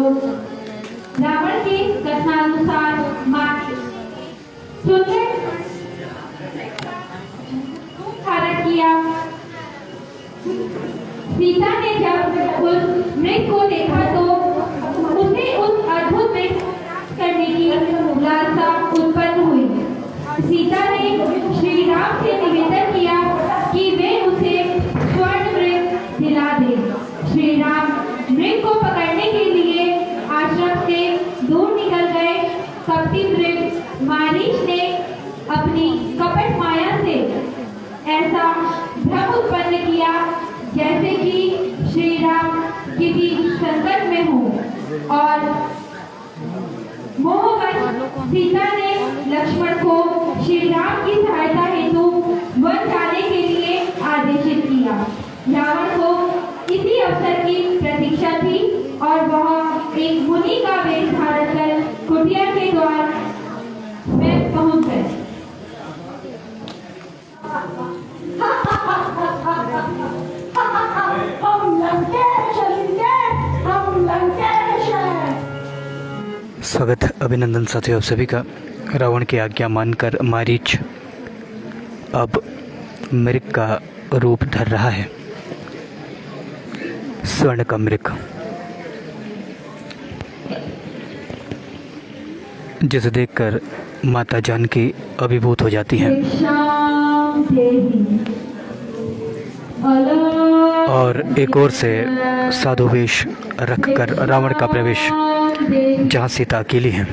रावण के कथनानुसार सुंदर धारण किया। सीता ने जब उस मृग को देखा तो उसे उस अद्भुत मृग करने की लालसा उत्पन्न हुई। सीता ने श्री राम से निवेदन किया कि वे उसे स्वर्ण मृग दिला दें। श्री राम मृग को पकड़ने के लिए आश्रम से दूर निकल गए। कपटी मृग मारीच ने अपनी कपट माया से ऐसा भ्रम उत्पन्न किया जैसे कि श्री राम किसी संकट में हो और मोहवश सीता ने लक्ष्मण को श्री राम की सहायता हेतु वन जाने के लिए आदेशित किया। रावण को इसी अवसर की प्रतीक्षा थी और वह एक मुनि का वेश धारण कर कुटिया के द्वार में पहुंच गए। स्वागत अभिनंदन साथियों आप सभी का। रावण की आज्ञा मानकर मारीच अब मृग का रूप धर रहा है, स्वर्ण का मृग, जिसे देखकर माता जानकी अभिभूत हो जाती हैं और एक ओर से साधु वेश रखकर रावण का प्रवेश जहाँ सीता अकेली है।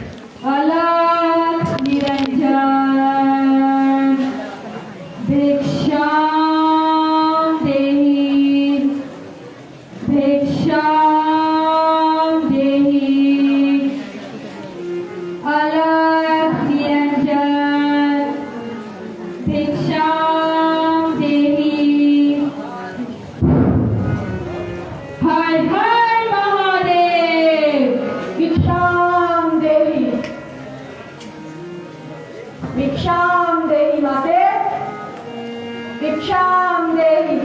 भिक्षाम देहि माते, भिक्षाम देहि।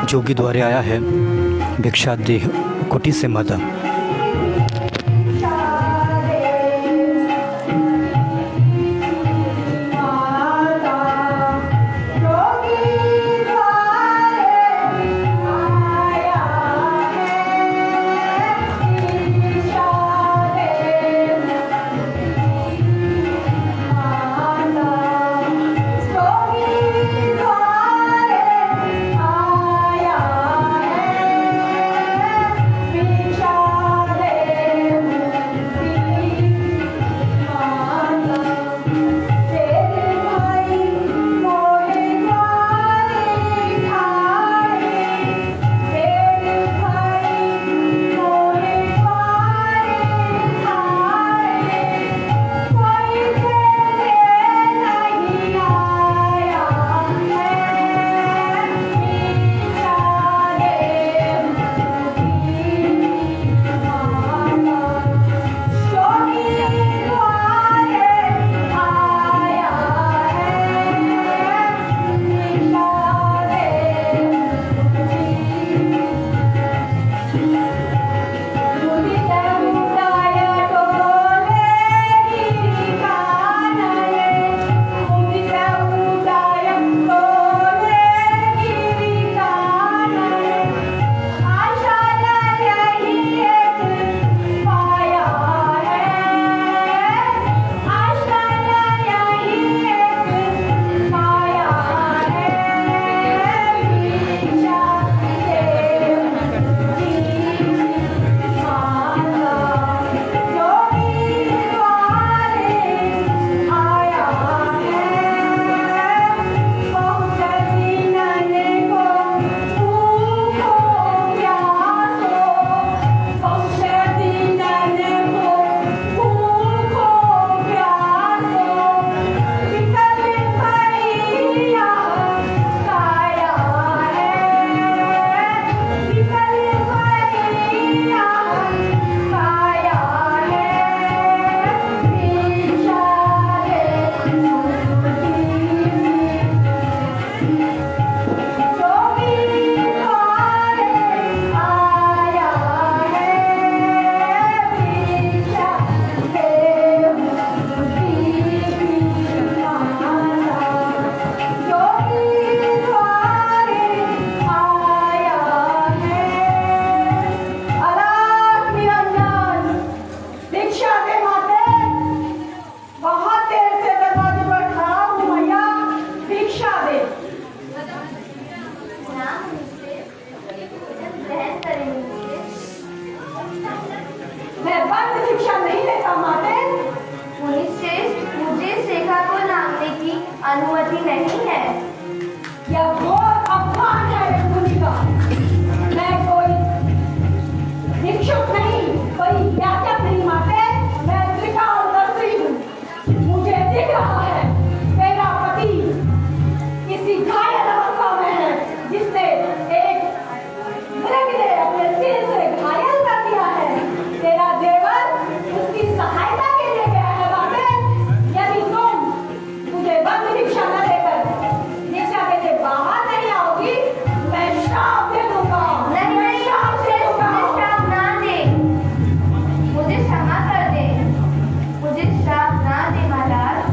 जोगी द्वारे आया है भिक्षा देह कुटी से माता। भिक्षा अनुमति नहीं है। यह बहुत अपमान है मुनि का। मैं कोई भिक्षुक नहीं, कोई याचक नहीं माते, मैं त्रिकालदर्शी हूँ। मुझे दिख रहा है मेरा पति किसी घायल अवस्था में है, जिसने एक मृग ने अपने सिर से घायल कर दिया है। तेरा देवर उसकी सहायता के लिए गया है बाबे। यदि तुम मुझे बंद भिक्षा न देकर भिक्षा के लिए बाहर नहीं आओगी, मैं श्राप दे दूंगा। नहीं, श्राप दे दूंगा। मुझे श्राप ना दे, मुझे क्षमा कर दे, मुझे श्राप ना दे महाराज।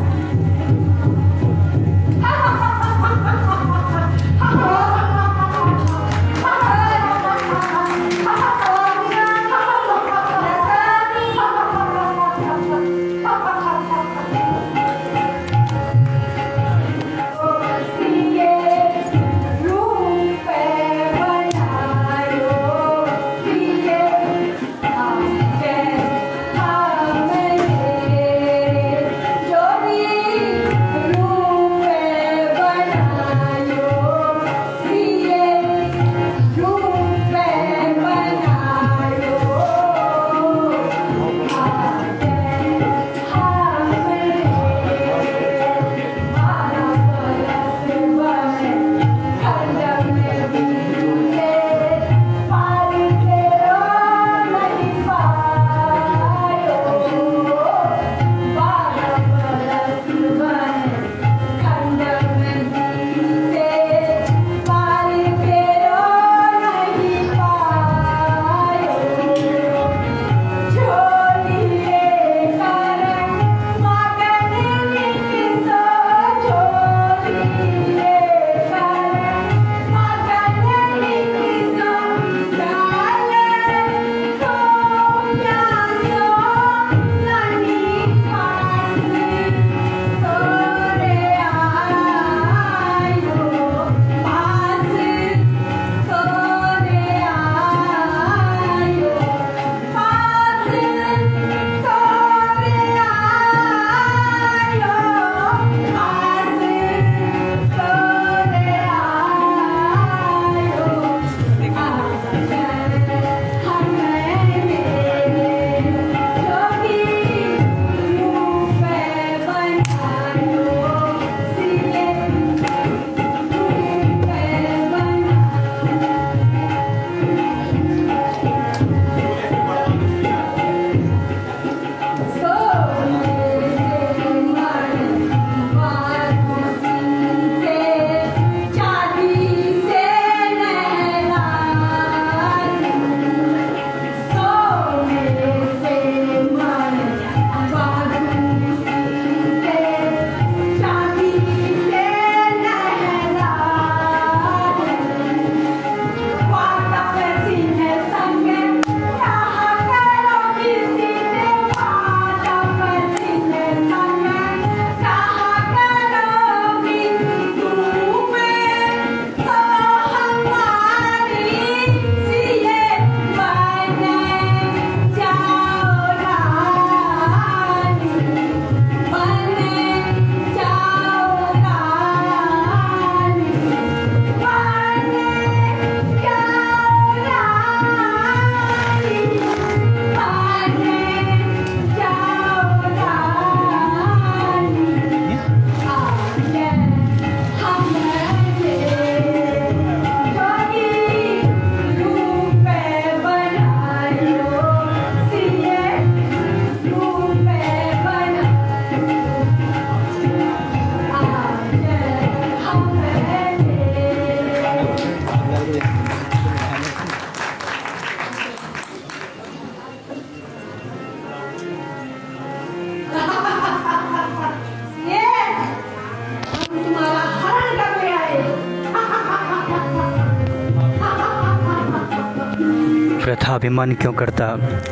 व्यथा अभिमान क्यों करता,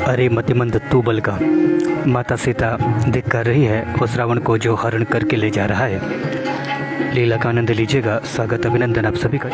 अरे मतिमंद तू बल का। माता सीता दिख कर रही है उस रावण को जो हरण करके ले जा रहा है। लीला का आनंद लीजिएगा। स्वागत अभिनंदन आप सभी का।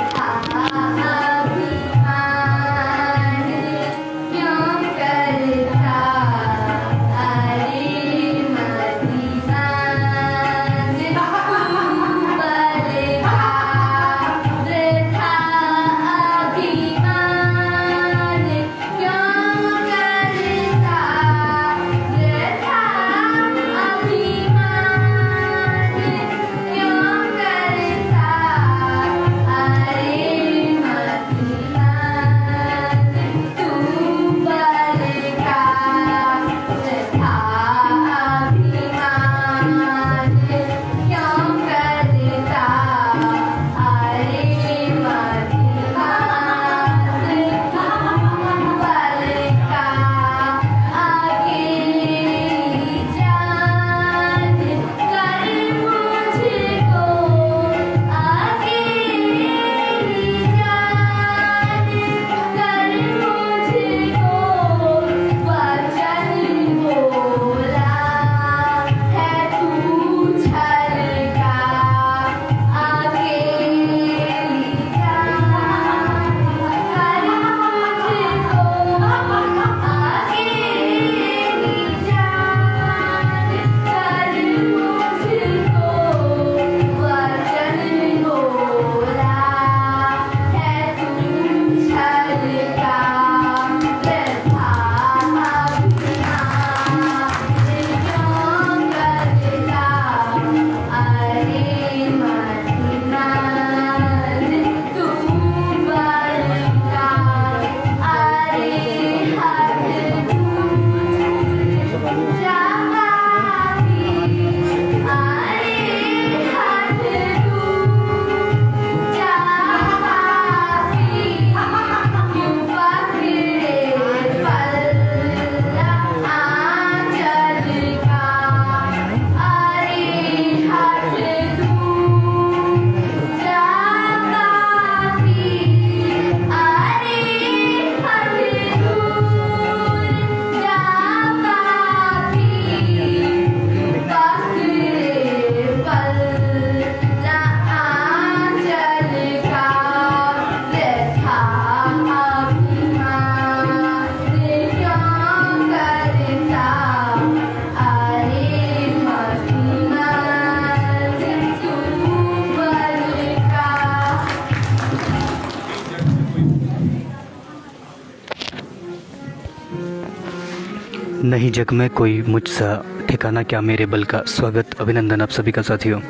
नहीं जग में कोई मुझसा ठिकाना क्या मेरे बल का। स्वागत अभिनंदन आप सभी का साथियों।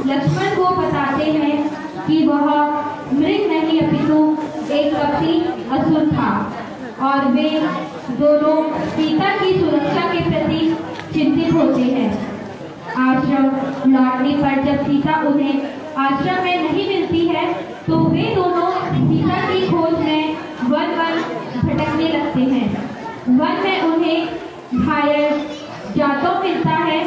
लक्ष्मण को बताते हैं कि वह मृग नहीं अपितु एक कपटी असुर था और वे दोनों सीता की सुरक्षा के प्रति चिंतित होते हैं। आश्रम लौटने पर जब सीता उन्हें आश्रम में नहीं मिलती है तो वे दोनों सीता की खोज में वन वन भटकने लगते हैं। वन में उन्हें घायल जातों मिलता है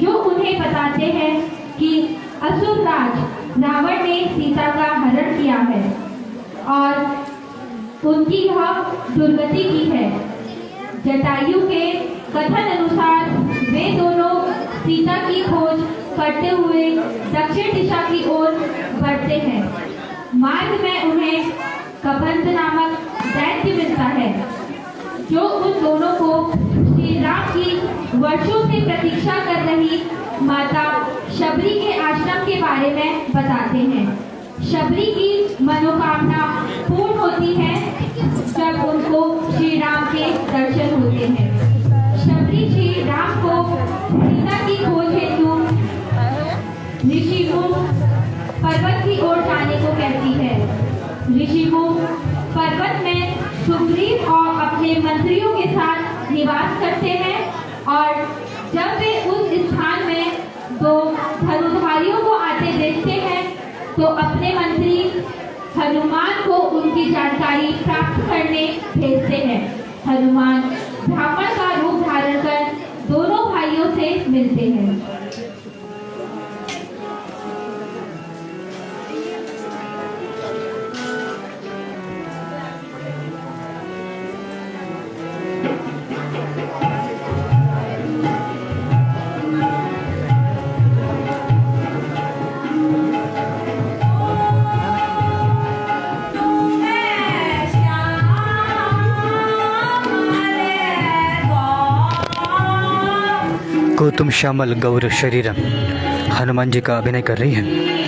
जो उन्हें बताते हैं कि असुर राज रावण ने सीता का हरण किया है और उनकी यह दुर्गति की है। जटायु के कथन अनुसार वे दोनों सीता की खोज करते हुए दक्षिण दिशा की ओर बढ़ते हैं। मार्ग में उन्हें कबंध नामक दैत्य मिलता है जो उन दोनों को श्री राम की वर्षों से प्रतीक्षा कर रही माता शबरी के आश्रम के बारे में बताते हैं। शबरी की मनोकामना पूर्ण होती है जब उनको श्री राम के दर्शन होते हैं। शबरी श्री राम को सीता की खोज हेतु ऋषिमुख पर्वत की ओर जाने को कहती है। ऋषिमुख पर्वत में सुग्रीव और अपने मंत्रियों के साथ निवास करते हैं और जब वे उस स्थान में दो धनुर्धारियों को आते देखते हैं तो अपने मंत्री हनुमान को उनकी जानकारी प्राप्त करने भेजते हैं। हनुमान ब्राह्मण का रूप धारण कर दोनों भाइयों से मिलते हैं। गौतम श्यामल गौर शरीरम हनुमान जी का अभिनय कर रही हैं।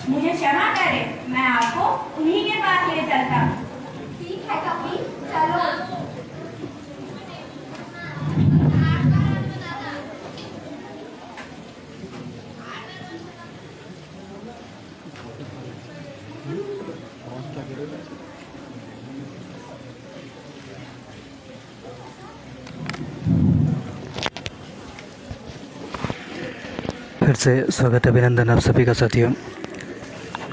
मुझे क्षमा करें, मैं आपको उन्हीं के पास ले चलता। ठीक है कपी, चलो। फिर से स्वागत अभिनंदन आप सभी का साथियों।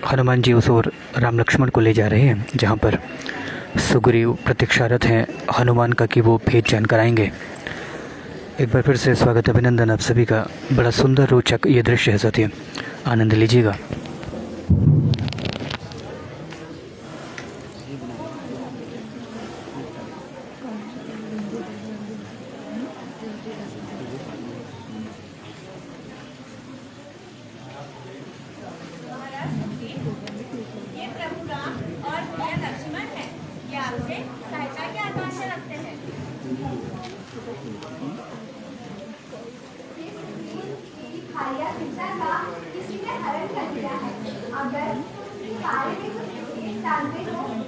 हनुमान जी उस ओर राम लक्ष्मण को ले जा रहे हैं जहाँ पर सुग्रीव प्रतीक्षारत हैं हनुमान का कि वो भेद जान कराएंगे। एक बार फिर से स्वागत अभिनंदन आप सभी का। बड़ा सुंदर रोचक ये दृश्य है साथियों, आनंद लीजिएगा।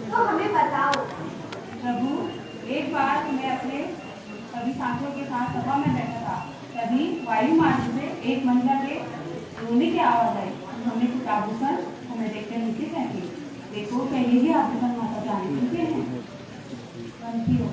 तो हमें बताओ। प्रभु, एक बार मैं अपने सभी साथियों के साथ सभा में बैठा था, तभी वायु मार्ग से एक महिला के रोने की आवाज आई। उन्होंने कुछ आभूषण हमें देखकर नीचे फेंकी। देखो पहले ही आपके पास माता जान चुके हैं। बनती हो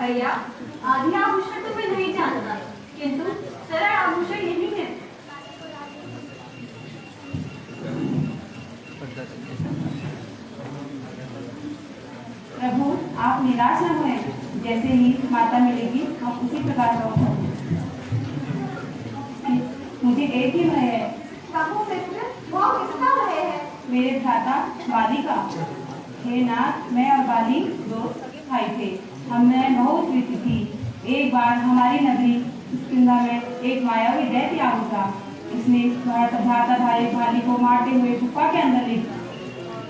भैया, आधी आभूषण तो मैं नहीं जानता, किंतु सरल आभूषण यही है। प्रभु, आप निराश न हुए। जैसे ही माता मिलेगी हम उसी प्रकार का होंगे। मुझे एक ही भय है। कहो मित्र, वो किसका भय है? मेरे भ्राता बाली का। हे नाथ, मैं और बाली दो सगे भाई थे। हमने बहुत प्रीति थी। एक बार हमारी नगरी किष्किंधा में एक मायावी दैत्य आ उतरा। उसने भ्राता बाली को मारते हुए गुफा के अंदर ले गया।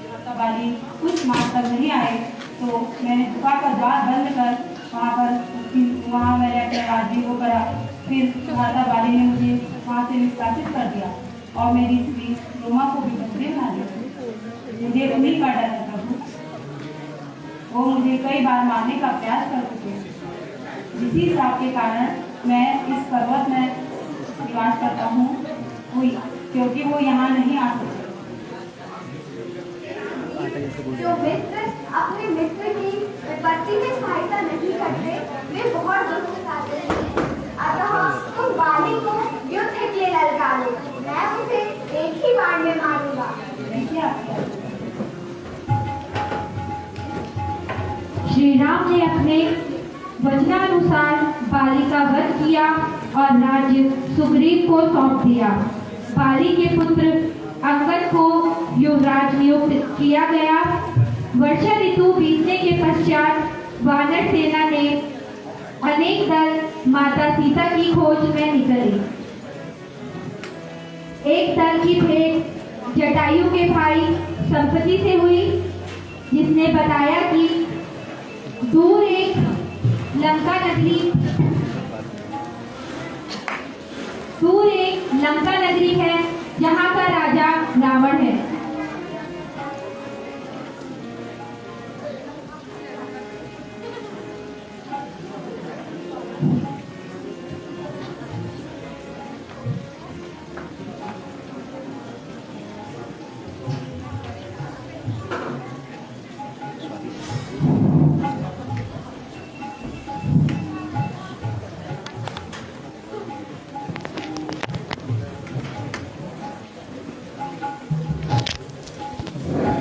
भ्राता बाली कुछ मार तक नहीं आए तो मैंने गुफा का द्वार बंद कर वहाँ मैंने अपने राज्य को करा। फिर भ्राता बाली ने मुझे वहाँ से निष्कासित कर दिया और मेरी स्त्री रोमा को भी बंदी बना दिया। मुझे उन्हीं का डर है प्रभु। वो मुझे कई बार मारने का प्रयास कर चुके हैं। इसी श्राप के कारण मैं इस पर्वत में निवास करता हूँ, क्योंकि वो यहाँ नहीं आ सकते। जो मित्र अपने मित्र की विपत्ति में सहायता नहीं करते, वे बहुत दुख उठाते हैं। अतः तुम बाली को युद्ध के लिए ललकारो। मैं उसे एक ही बार में मारूंगा। देखिए आपके श्री राम ने अपने वचनानुसार बाली का वध किया और राज्य सुग्रीव को सौंप दिया। बाली के पुत्र अंगद को युवराज नियुक्त किया गया। वर्षा ऋतु बीतने के पश्चात वानर सेना ने अनेक दल माता सीता की खोज में निकले। एक दल की भेंट जटायु के भाई संपत्ति से हुई, जिसने बताया कि दूर एक लंका नगरी है जहाँ का राजा रावण है।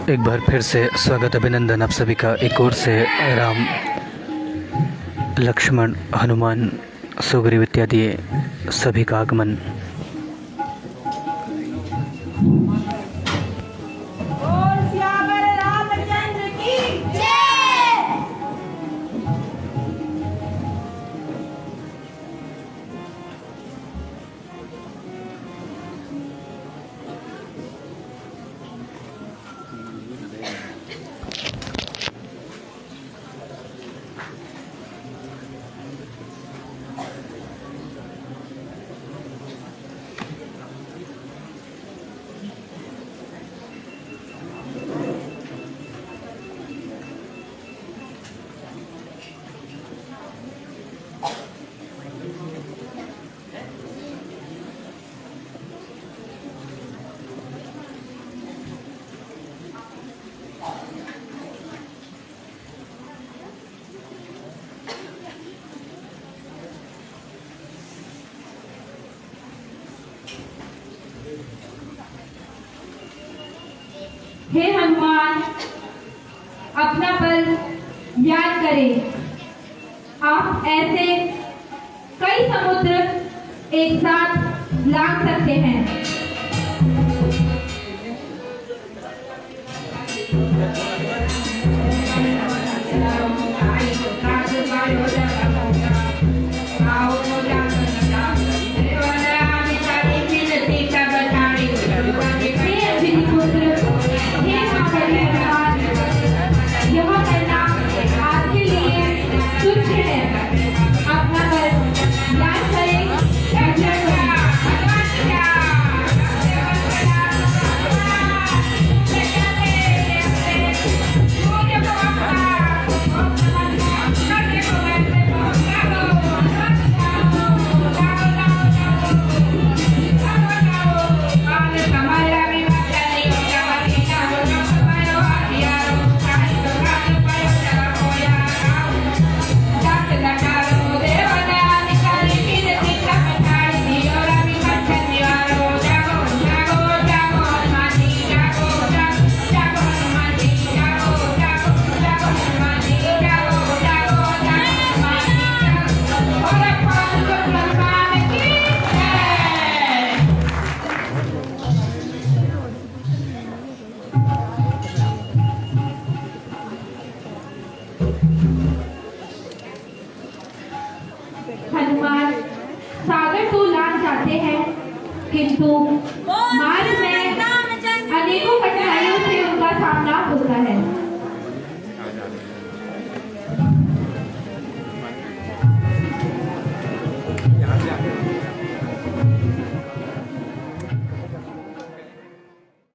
एक बार फिर से स्वागत अभिनंदन आप सभी का एक ओर से राम लक्ष्मण हनुमान सुग्रीव इत्यादि सभी का आगमन। हे हनुमान, अपना बल याद करें। आप ऐसे कई समुद्र एक साथ लांघ सकते हैं।